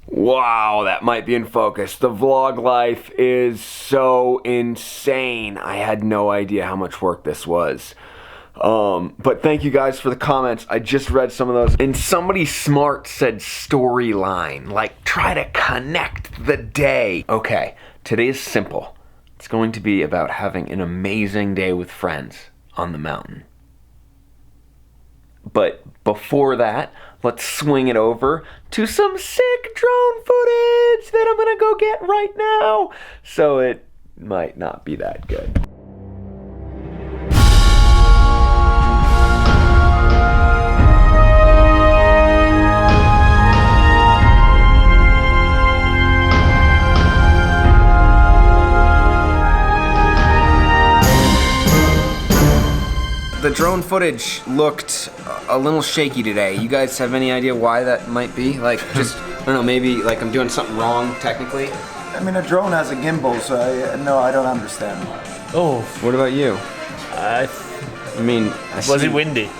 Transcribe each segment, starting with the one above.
Wow, that might be in focus. The vlog life is so insane. I had no idea how much work this was. But thank you guys for the comments. I just read some of those. And somebody smart said storyline. Like, try to connect the day. Okay, today is simple. It's going to be about having an amazing day with friends on the mountain. But before that, let's swing it over to some sick drone footage that I'm gonna go get right now. So it might not be that good. The drone footage looked a little shaky today. You guys have any idea why that might be? Like, just, I don't know, maybe like I'm doing something wrong technically? I mean, a drone has a gimbal, so I don't understand. Oh. What about you? I mean, was it windy?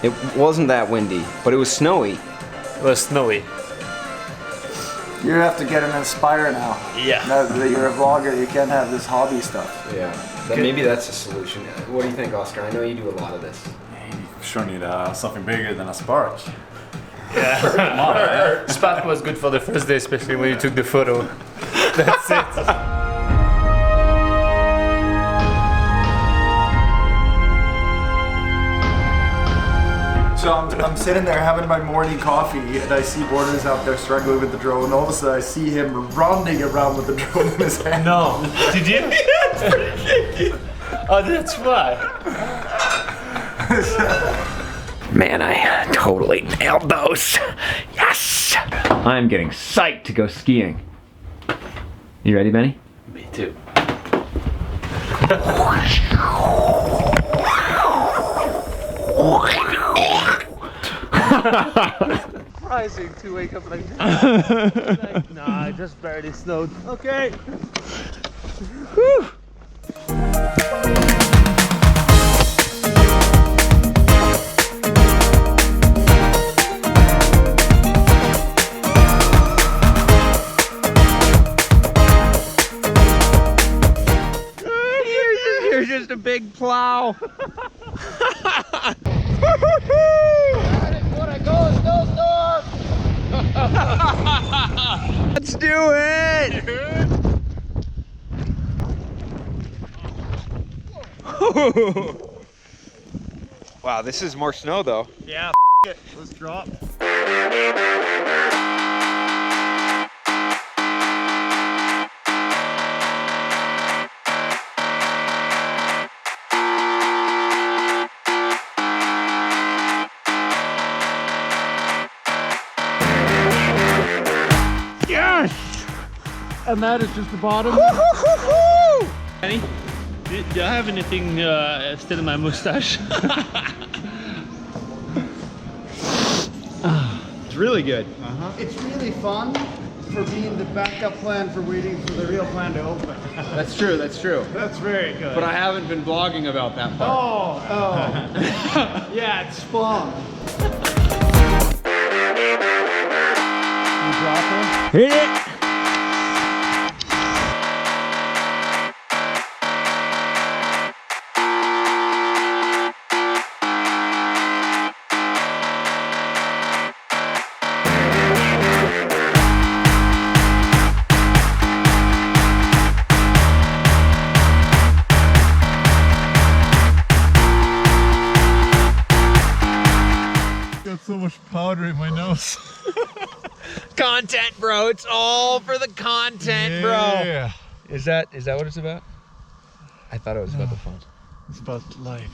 It wasn't that windy, but it was snowy. It was snowy. You have to get an Inspire now. Yeah. Now that you're a vlogger, you can't have this hobby stuff. Yeah. Maybe that's a solution. What do you think, Oscar? I know you do a lot of this. You sure need something bigger than a spark. Yeah. Spark was good for the first day, especially when you took the photo. That's it. So I'm sitting there having my morning coffee, and I see Borders out there struggling with the drone. All of a sudden, I see him running around with the drone in his hand. No. Did you? It's pretty shaky. Oh, that's why. Man, I totally nailed those. Yes! I'm getting psyched to go skiing. You ready, Benny? Me too. Surprising to wake up like this. Nah, it just barely snowed. Okay. Whew. You're just a big plow. Let's do it! Wow, this is more snow though. Yeah, it. Let's drop. Yes! And that is just the bottom. Kenny, do I have anything still in my mustache? It's really good. It's really fun for being the backup plan for waiting for the real plan to open. That's true, that's true. That's very good. But I haven't been vlogging about that part. Oh. Yeah, it's fun. You drop her? Hit it! So much powder in my nose. Content, bro. It's all for the content, bro. Yeah. Is that what it's about? I thought it was about the fun. It's about life.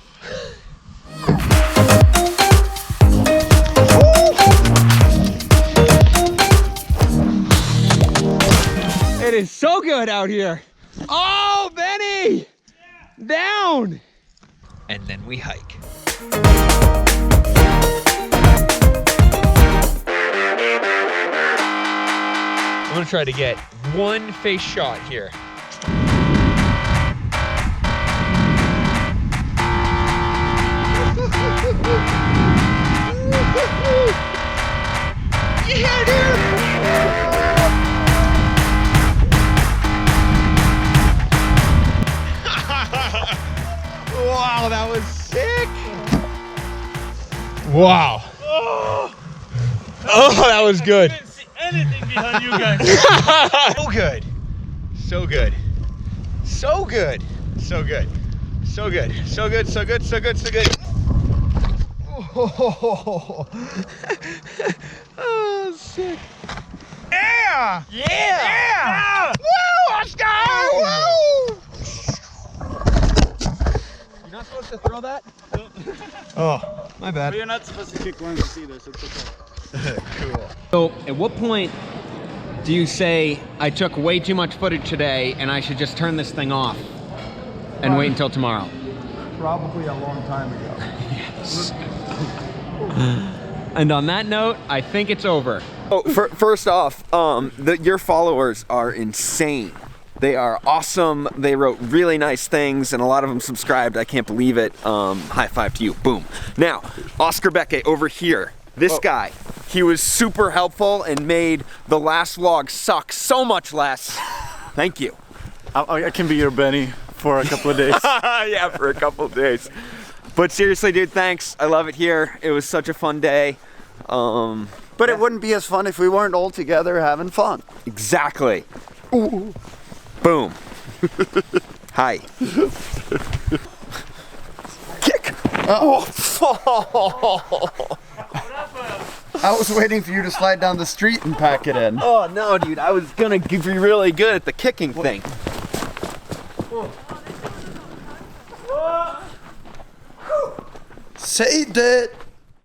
It is so good out here. Oh, Benny! Yeah. Down! And then we hike. I'm gonna try to get one face shot here. Yeah, dude! Wow. Oh, that was good. I didn't see anything behind you guys. So good. So good. So good. So good. So good. So good. So good. So good. So good. Oh, sick. Yeah! Yeah! Yeah! Woo, Oscar! Woo! You're not supposed to throw that? Oh, my bad. But you're not supposed to kick Lindsay either, so it's okay. Cool. So, at what point do you say, I took way too much footage today and I should just turn this thing off and wait until tomorrow? Probably a long time ago. Yes. And on that note, I think it's over. Oh, first off, your followers are insane. They are awesome. They wrote really nice things, and a lot of them subscribed. I can't believe it. High five to you. Boom. Now, Oscar Becke over here. This guy, he was super helpful and made the last vlog suck so much less. Thank you. I can be your Benny for a couple of days. Yeah, for a couple of days. But seriously, dude, thanks. I love it here. It was such a fun day. But it wouldn't be as fun if we weren't all together having fun. Exactly. Ooh. Boom. Hi. Kick. Oh. I was waiting for you to slide down the street and pack it in. Oh no, dude! I was gonna give you really good at the kicking thing. Saved it.